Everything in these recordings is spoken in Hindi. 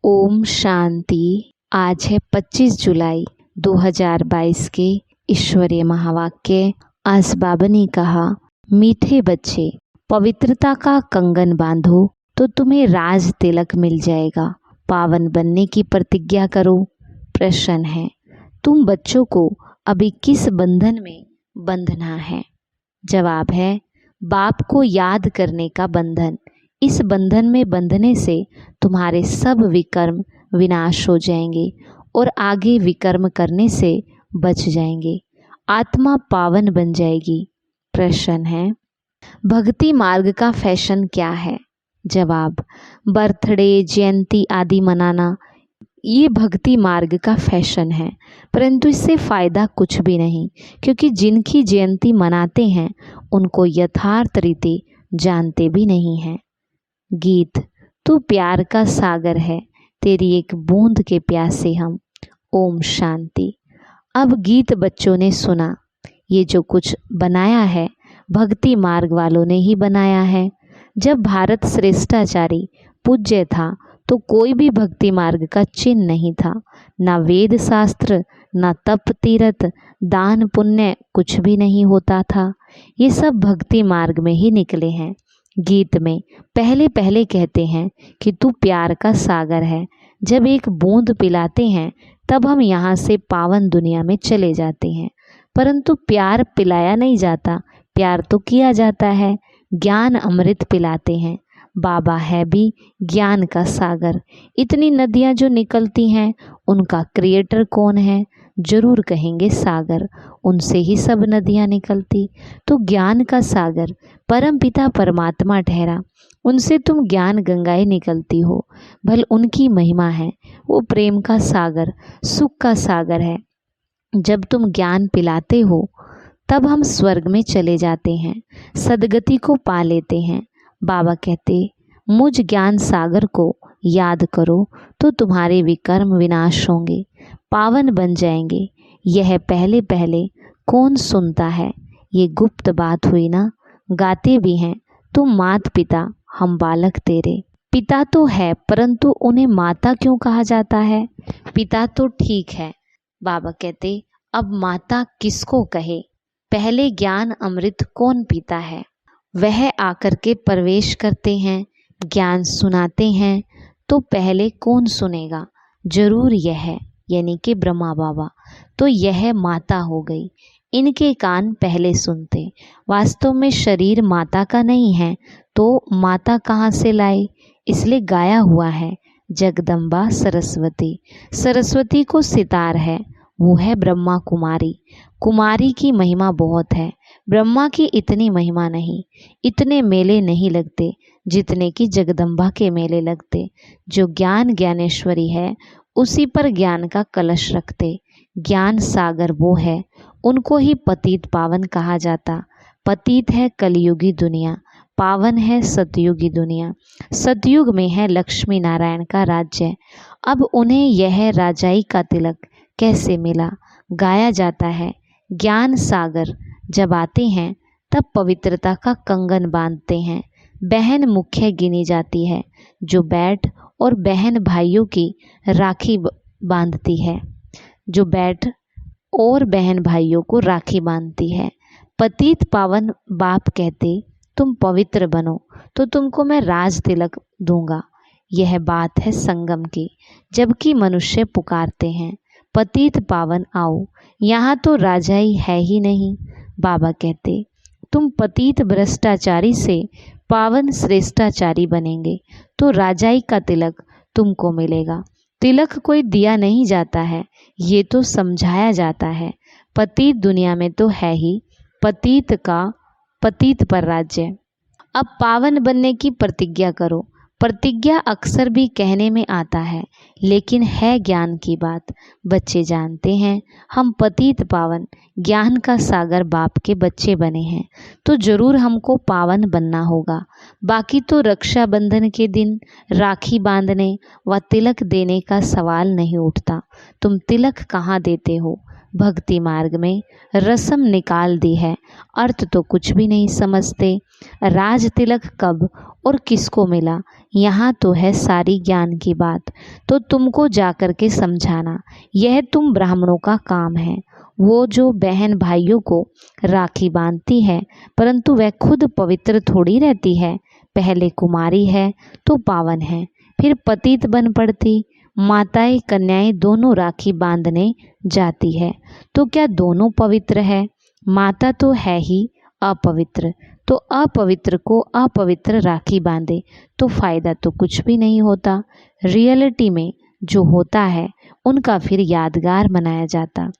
ओम शांति। आज है 25 जुलाई 2022 के ईश्वरीय महावाक्य। आज बाबा ने कहा, मीठे बच्चे पवित्रता का कंगन बांधो तो तुम्हें राज तिलक मिल जाएगा। पावन बनने की प्रतिज्ञा करो। प्रश्न है, तुम बच्चों को अभी किस बंधन में बंधना है? जवाब है, बाप को याद करने का बंधन। इस बंधन में बंधने से तुम्हारे सब विकर्म विनाश हो जाएंगे और आगे विकर्म करने से बच जाएंगे। आत्मा पावन बन जाएगी। प्रश्न है, भक्ति मार्ग का फैशन क्या है? जवाब, बर्थडे, जयंती आदि मनाना ये भक्ति मार्ग का फैशन है, परंतु इससे फ़ायदा कुछ भी नहीं, क्योंकि जिनकी जयंती मनाते हैं उनको यथार्थ रीति जानते भी नहीं हैं। गीत, तू प्यार का सागर है, तेरी एक बूंद के प्यासे हम। ओम शांति। अब गीत बच्चों ने सुना। ये जो कुछ बनाया है भक्ति मार्ग वालों ने ही बनाया है। जब भारत श्रेष्ठाचारी पूज्य था तो कोई भी भक्ति मार्ग का चिन्ह नहीं था। ना वेद शास्त्र, ना तप तीर्थ, दान पुण्य कुछ भी नहीं होता था। ये सब भक्ति मार्ग में ही निकले हैं। गीत में पहले पहले कहते हैं कि तू प्यार का सागर है। जब एक बूंद पिलाते हैं तब हम यहाँ से पावन दुनिया में चले जाते हैं, परंतु प्यार पिलाया नहीं जाता, प्यार तो किया जाता है। ज्ञान अमृत पिलाते हैं। बाबा है भी ज्ञान का सागर। इतनी नदियाँ जो निकलती हैं उनका क्रिएटर कौन है? जरूर कहेंगे सागर। उनसे ही सब नदियाँ निकलती। तो ज्ञान का सागर परम पिता परमात्मा ठहरा। उनसे तुम ज्ञान गंगाएं निकलती हो। भल उनकी महिमा है। वो प्रेम का सागर, सुख का सागर है। जब तुम ज्ञान पिलाते हो तब हम स्वर्ग में चले जाते हैं, सदगति को पा लेते हैं। बाबा कहते, मुझ ज्ञान सागर को याद करो तो तुम्हारे विकर्म विनाश होंगे, पावन बन जाएंगे। यह पहले पहले कौन सुनता है? ये गुप्त बात हुई ना। गाते भी हैं, तुम मात पिता हम बालक तेरे। पिता तो है, परंतु उन्हें माता क्यों कहा जाता है? पिता तो ठीक है। बाबा कहते, अब माता किसको कहे? पहले ज्ञान अमृत कौन पीता है? वह आकर के प्रवेश करते हैं, ज्ञान सुनाते हैं, तो पहले कौन सुनेगा? जरूर यह, यानी कि ब्रह्मा बाबा। तो यह माता हो गई। इनके कान पहले सुनते। वास्तव में शरीर माता का नहीं है, तो माता कहाँ से लाए? इसलिए गाया हुआ है, जगदम्बा सरस्वती। सरस्वती को सितार है, वो है ब्रह्मा कुमारी। कुमारी की महिमा बहुत है, ब्रह्मा की इतनी महिमा नहीं। इतने मेले नहीं लगते जितने कि जगदम्बा के मेले लगते। जो ज्ञान ज्ञानेश्वरी है उसी पर ज्ञान का कलश रखते। ज्ञान सागर वो है, उनको ही पतित पावन कहा जाता। पतित है कलयुगी दुनिया, पावन है सतयुगी दुनिया। सतयुग में है लक्ष्मी नारायण का राज्य। अब उन्हें यह राजाई का तिलक कैसे मिला? गाया जाता है, ज्ञान सागर जब आते हैं तब पवित्रता का कंगन बांधते हैं। बहन मुख्य गिनी जाती है, जो बैठ और बहन भाइयों की राखी बांधती है, जो बैठ और बहन भाइयों को राखी बांधती है। पतित पावन बाप कहते, तुम पवित्र बनो तो तुमको मैं राज तिलक दूंगा। यह बात है संगम की, जबकि मनुष्य पुकारते हैं, पतित पावन आओ। यहाँ तो राजाई है ही नहीं। बाबा कहते, तुम पतित भ्रष्टाचारी से पावन श्रेष्ठाचारी बनेंगे तो राजाई का तिलक तुमको मिलेगा। तिलक कोई दिया नहीं जाता है, ये तो समझाया जाता है। पतित दुनिया में तो है ही पतित का पतित पर राज्य। अब पावन बनने की प्रतिज्ञा करो। प्रतिज्ञा अक्सर भी कहने में आता है, लेकिन है ज्ञान की बात। बच्चे जानते हैं हम पतित पावन ज्ञान का सागर बाप के बच्चे बने हैं, तो जरूर हमको पावन बनना होगा। बाकी तो रक्षाबंधन के दिन राखी बांधने व तिलक देने का सवाल नहीं उठता। तुम तिलक कहाँ देते हो? भक्ति मार्ग में रस्म निकाल दी है, अर्थ तो कुछ भी नहीं समझते। राज तिलक कब और किसको मिला, यहाँ तो है सारी ज्ञान की बात, तो तुमको जाकर के समझाना, यह तुम ब्राह्मणों का काम है। वो जो बहन भाइयों को राखी बांधती है, परंतु वह खुद पवित्र थोड़ी रहती है। पहले कुमारी है तो पावन है, फिर पतित बन पड़ती। माताएं कन्याएं दोनों राखी बांधने जाती है, तो क्या दोनों पवित्र है? माता तो है ही अपवित्र, तो अपवित्र को अपवित्र राखी बांधे तो फायदा तो कुछ भी नहीं होता। रियलिटी में जो होता है उनका फिर यादगार मनाया जाता।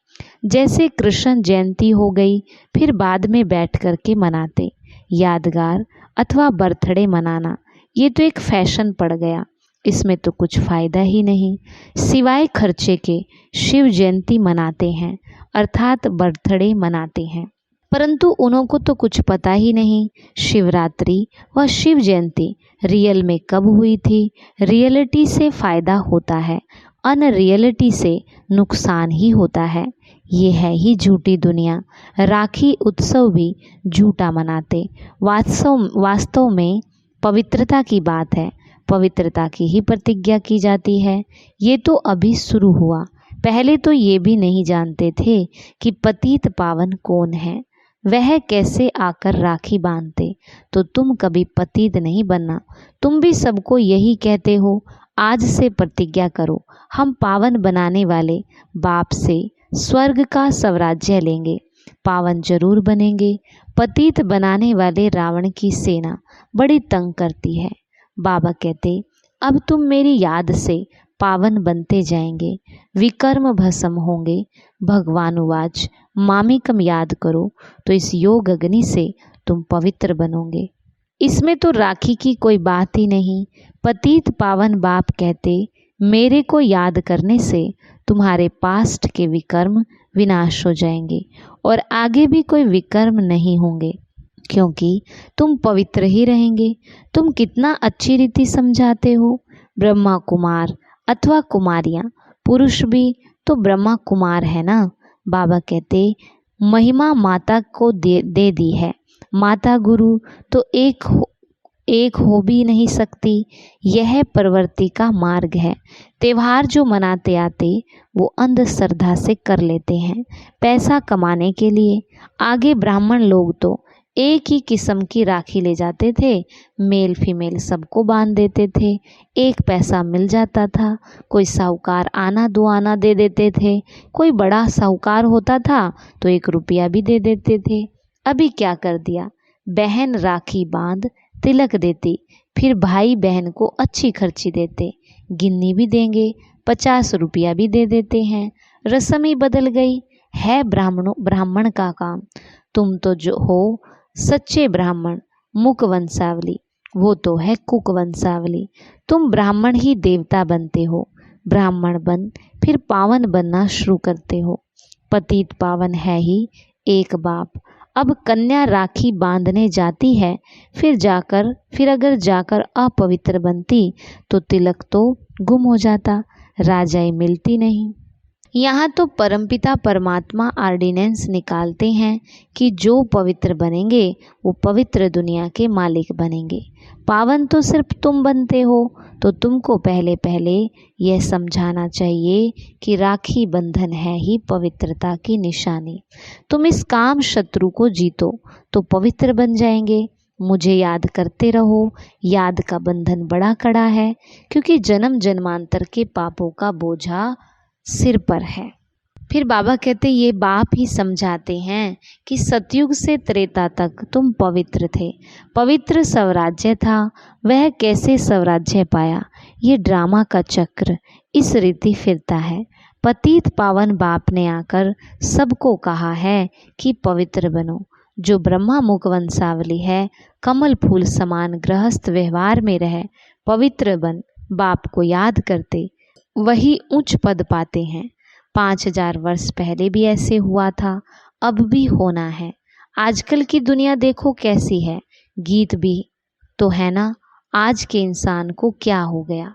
जैसे कृष्ण जयंती हो गई, फिर बाद में बैठ कर के मनाते। यादगार अथवा बर्थडे मनाना ये तो एक फैशन पड़ गया, इसमें तो कुछ फायदा ही नहीं। सिवाय खर्चे के शिव जयंती मनाते हैं, अर्थात बर्थडे मनाते हैं, परंतु उन्हों को तो कुछ पता ही नहीं शिवरात्रि व शिव जयंती रियल में कब हुई थी। रियलिटी से फायदा होता है, अनरियलिटी से नुकसान ही होता है। ये है ही दुनिया। राखी उत्सव भी झूठा मनाते। वास्तव में पवित्रता की बात है, पवित्रता की ही प्रतिज्ञा की जाती है। ये तो अभी शुरू हुआ, पहले तो ये भी नहीं जानते थे कि पतित पावन कौन है, वह कैसे आकर राखी बांधते। तो तुम कभी पतित नहीं बनना। तुम भी सबको यही कहते हो, आज से प्रतिज्ञा करो, हम पावन बनाने वाले बाप से स्वर्ग का स्वराज्य लेंगे, पावन जरूर बनेंगे। पतित बनाने वाले रावण की सेना बड़ी तंग करती है। बाबा कहते, अब तुम मेरी याद से पावन बनते जाएंगे, विकर्म भस्म होंगे। भगवान उवाच, मामिकम याद करो, तो इस योग अग्नि से तुम पवित्र बनोगे। इसमें तो राखी की कोई बात ही नहीं। पतित पावन बाप कहते, मेरे को याद करने से तुम्हारे पास्ट के विकर्म विनाश हो जाएंगे और आगे भी कोई विकर्म नहीं होंगे, क्योंकि तुम पवित्र ही रहेंगे। तुम कितना अच्छी रीति समझाते हो। ब्रह्मा कुमार अथवा कुमारियाँ, पुरुष भी तो ब्रह्मा कुमार है ना। बाबा कहते, महिमा माता को दे दी है। माता गुरु तो एक हो भी नहीं सकती। यह प्रवृत्ति का मार्ग है। त्योहार जो मनाते आते वो अंधश्रद्धा से कर लेते हैं, पैसा कमाने के लिए। आगे ब्राह्मण लोग तो एक ही किस्म की राखी ले जाते थे, मेल फीमेल सबको बांध देते थे, एक पैसा मिल जाता था। कोई साहूकार आना दो आना दे देते थे, कोई बड़ा साहूकार होता था तो 1 रुपया भी दे देते थे। अभी क्या कर दिया, बहन राखी बांध तिलक देती, फिर भाई बहन को अच्छी खर्ची देते, गिन्नी भी देंगे, 50 रुपया भी दे देते हैं। रस्म ही बदल गई है ब्राह्मण का काम। तुम तो जो हो सच्चे ब्राह्मण, मुक वंशावली, वो तो है कुक वंशावली। तुम ब्राह्मण ही देवता बनते हो, ब्राह्मण बन फिर पावन बनना शुरू करते हो। पतित पावन है ही एक बाप। अब कन्या राखी बांधने जाती है, फिर अगर जाकर अपवित्र बनती तो तिलक तो गुम हो जाता, राजाई मिलती नहीं। यहाँ तो परमपिता परमात्मा ऑर्डिनेंस निकालते हैं कि जो पवित्र बनेंगे वो पवित्र दुनिया के मालिक बनेंगे। पावन तो सिर्फ तुम बनते हो, तो तुमको पहले पहले यह समझाना चाहिए कि राखी बंधन है ही पवित्रता की निशानी। तुम इस काम शत्रु को जीतो तो पवित्र बन जाएंगे। मुझे याद करते रहो। याद का बंधन बड़ा कड़ा है, क्योंकि जन्म जन्मांतर के पापों का बोझा सिर पर है। फिर बाबा कहते, ये बाप ही समझाते हैं कि सतयुग से त्रेता तक तुम पवित्र थे, पवित्र स्वराज्य था। वह कैसे स्वराज्य पाया, ये ड्रामा का चक्र इस रीति फिरता है। पतित पावन बाप ने आकर सबको कहा है कि पवित्र बनो। जो ब्रह्मा मुख वंशावली है, कमल फूल समान गृहस्थ व्यवहार में रहे, पवित्र बन बाप को याद करते, वही उच्च पद पाते हैं। 5000 वर्ष पहले भी ऐसे हुआ था, अब भी होना है। आजकल की दुनिया देखो कैसी है, गीत भी तो है ना। आज के इंसान को क्या हो गया,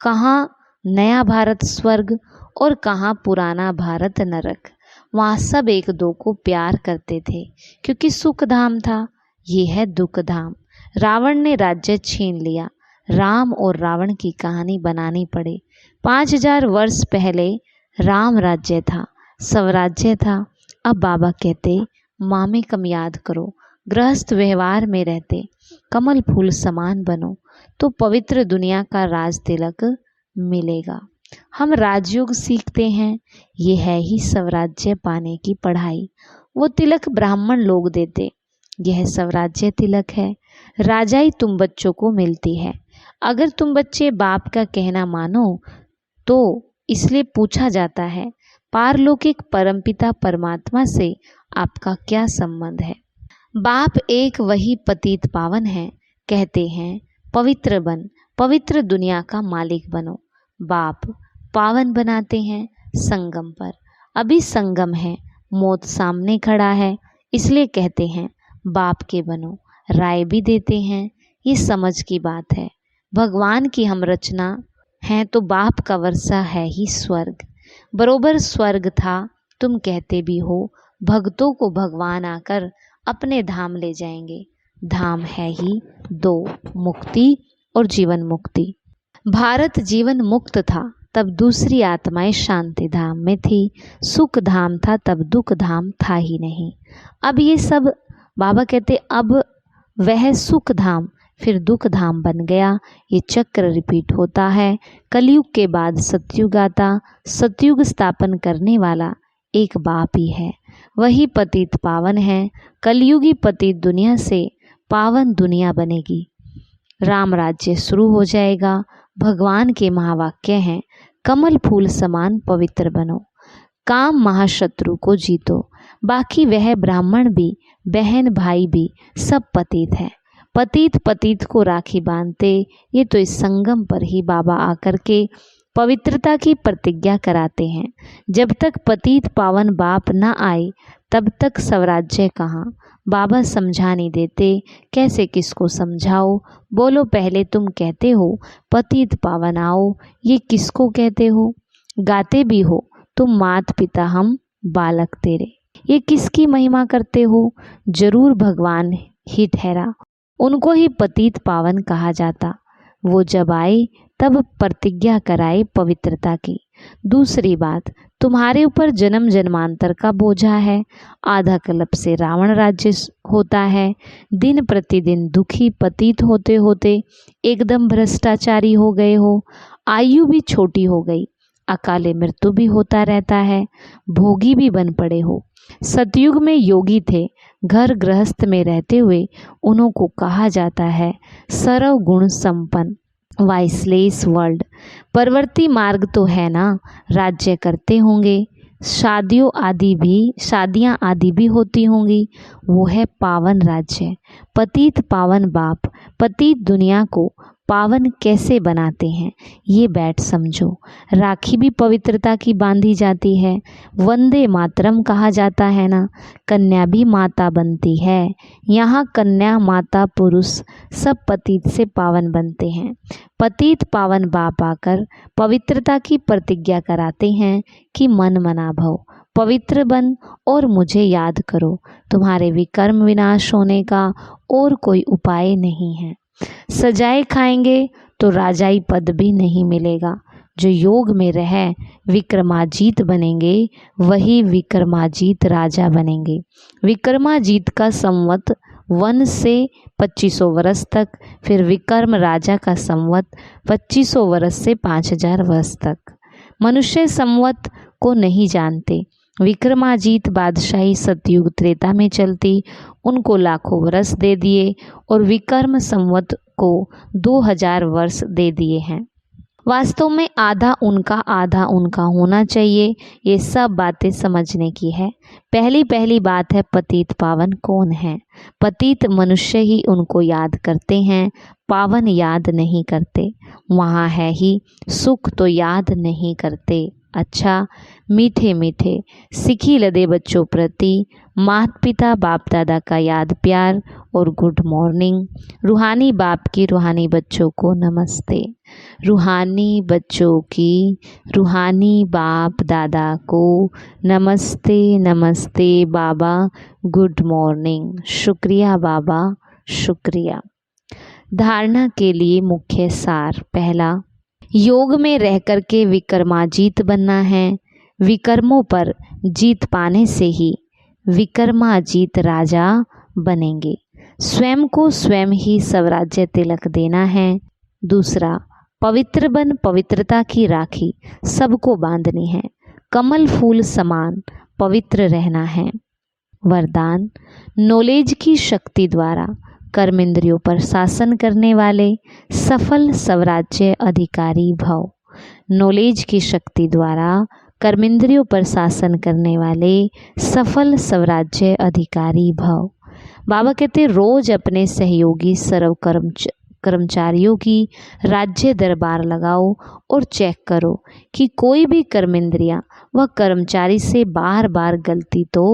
कहाँ नया भारत स्वर्ग और कहाँ पुराना भारत नरक। वहाँ सब एक दो को प्यार करते थे क्योंकि सुख धाम था। ये है दुख धाम। रावण ने राज्य छीन लिया। राम और रावण की कहानी बनानी पड़े। 5000 वर्ष पहले राम राज्य था, स्वराज्य था। अब बाबा कहते माँ कम याद करो, गृहस्थ व्यवहार में रहते कमल फूल समान बनो तो पवित्र दुनिया का राज तिलक मिलेगा। हम राजयोग सीखते हैं, ये है ही स्वराज्य पाने की पढ़ाई। वो तिलक ब्राह्मण लोग देते, यह स्वराज्य तिलक है। राजाई तुम बच्चों को मिलती है। अगर तुम बच्चे बाप का कहना मानो तो इसलिए पूछा जाता है पारलौकिक परमपिता परमात्मा से आपका क्या संबंध है। बाप एक वही पतित पावन है। कहते हैं पवित्र बन, पवित्र दुनिया का मालिक बनो। बाप पावन बनाते हैं संगम पर। अभी संगम है, मौत सामने खड़ा है, इसलिए कहते हैं बाप के बनो। राय भी देते हैं, ये समझ की बात है। भगवान की हम रचना हैं तो बाप का वर्षा है ही स्वर्ग। बरोबर स्वर्ग था तुम कहते भी हो। भक्तों को भगवान आकर अपने धाम ले जाएंगे। धाम है ही दो, मुक्ति और जीवन मुक्ति। भारत जीवन मुक्त था तब दूसरी आत्माएं शांति धाम में थी। सुख धाम था तब दुख धाम था ही नहीं। अब ये सब बाबा कहते अब वह सुख धाम फिर दुख धाम बन गया। ये चक्र रिपीट होता है। कलयुग के बाद सतयुग आता। सतयुग स्थापन करने वाला एक बाप ही है, वही पतित पावन है। कलयुगी पतित दुनिया से पावन दुनिया बनेगी। राम राज्य शुरू हो जाएगा। भगवान के महावाक्य हैं कमल फूल समान पवित्र बनो, काम महाशत्रु को जीतो। बाकी वह ब्राह्मण भी, बहन भाई भी सब पतित है। पतित पतित को राखी बांधते। ये तो इस संगम पर ही बाबा आकर के पवित्रता की प्रतिज्ञा कराते हैं। जब तक पतित पावन बाप न आए तब तक स्वराज्य कहाँ। बाबा समझा नहीं देते, कैसे किसको समझाओ। बोलो पहले तुम कहते हो पतित पावन आओ, ये किसको कहते हो। गाते भी हो तुम मात पिता हम बालक तेरे, ये किसकी महिमा करते हो। जरूर भगवान ही ठहरा, उनको ही पतित पावन कहा जाता। वो जब आए तब प्रतिज्ञा कराए पवित्रता की। दूसरी बात, तुम्हारे ऊपर जन्म जन्मांतर का बोझा है। आधा कल्प से रावण राज्य होता है। दिन प्रतिदिन दुखी पतित होते होते एकदम भ्रष्टाचारी हो गए हो। आयु भी छोटी हो गई, अकाले मृत्यु भी होता रहता है। भोगी भी बन पड़े हो। सतयुग में योगी थे, घर गृहस्थ में रहते हुए उन्हों को कहा जाता है सर्व गुण संपन्न, वाइसलेस वर्ल्ड। परवर्ती मार्ग तो है ना, राज्य करते होंगे, शादियां आदि भी होती होंगी। वो है पावन राज्य। पतित पावन बाप पतित दुनिया को पावन कैसे बनाते हैं ये बैठ समझो। राखी भी पवित्रता की बांधी जाती है। वंदे मातरम कहा जाता है ना, कन्या भी माता बनती है। यहाँ कन्या माता पुरुष सब पतित से पावन बनते हैं। पतित पावन बाप आकर पवित्रता की प्रतिज्ञा कराते हैं कि मन मना भव, पवित्र बन और मुझे याद करो। तुम्हारे विकर्म विनाश होने का और कोई उपाय नहीं है। सजाए खाएंगे तो राजाई पद भी नहीं मिलेगा। जो योग में रह विक्रमाजीत बनेंगे वही विक्रमाजीत राजा बनेंगे। विक्रमाजीत का संवत 1 से 2500 वर्ष तक, फिर विक्रम राजा का संवत 2500 वर्ष से 5000 वर्ष तक। मनुष्य संवत को नहीं जानते। विक्रमाजीत बादशाही सतयुग त्रेता में चलती, उनको लाखों वर्ष दे दिए और विक्रम संवत को 2000 वर्ष दे दिए हैं। वास्तव में आधा उनका होना चाहिए। ये सब बातें समझने की है। पहली बात है पतित पावन कौन है। पतित मनुष्य ही उनको याद करते हैं, पावन याद नहीं करते। वहाँ है ही सुख तो याद नहीं करते। अच्छा, मीठे मीठे सिखी लदे बच्चों प्रति माता पिता बाप दादा का याद प्यार और गुड मॉर्निंग। रूहानी बाप की रूहानी बच्चों को नमस्ते। रूहानी बच्चों की रूहानी बाप दादा को नमस्ते नमस्ते बाबा, गुड मॉर्निंग। शुक्रिया बाबा, शुक्रिया। धारणा के लिए मुख्य सार। पहला, योग में रह कर के विकर्माजीत बनना है। विकर्मों पर जीत पाने से ही विकर्माजीत राजा बनेंगे। स्वयं को स्वयं ही स्वराज्य तिलक देना है। दूसरा, पवित्र बन पवित्रता की राखी सबको बांधनी है। कमल फूल समान पवित्र रहना है। वरदान, नॉलेज की शक्ति द्वारा कर्म इंद्रियों पर शासन करने वाले सफल स्वराज्य अधिकारी भव। नॉलेज की शक्ति द्वारा कर्मेंद्रियों पर शासन करने वाले सफल स्वराज्य अधिकारी भव। बाबा कहते रोज अपने सहयोगी सर्व कर्मचारियों की राज्य दरबार लगाओ और चेक करो कि कोई भी कर्मेंद्रियां व कर्मचारी से बार बार गलती तो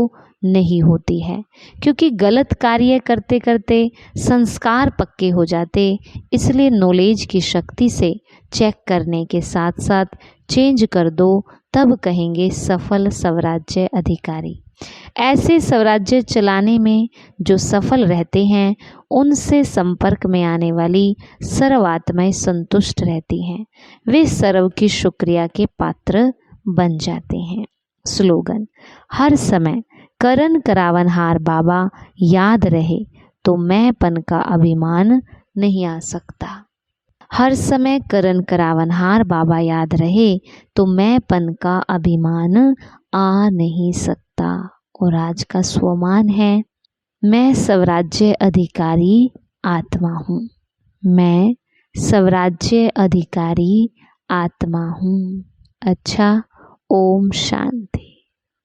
नहीं होती है, क्योंकि गलत कार्य करते करते संस्कार पक्के हो जाते। इसलिए नॉलेज की शक्ति से चेक करने के साथ साथ चेंज कर दो, तब कहेंगे सफल स्वराज्य अधिकारी। ऐसे स्वराज्य चलाने में जो सफल रहते हैं उनसे संपर्क में आने वाली सर्व आत्माएं संतुष्ट रहती हैं। वे सर्व की शुक्रिया के पात्र बन जाते हैं। स्लोगन, हर समय करन करावनहार बाबा याद रहे तो मैंपन का अभिमान नहीं आ सकता। हर समय करन करावनहार बाबा याद रहे तो मैंपन का अभिमान आ नहीं सकता। और आज का स्वमान है, मैं स्वराज्य अधिकारी आत्मा हूँ। मैं स्वराज्य अधिकारी आत्मा हूँ। अच्छा, ओम शांति।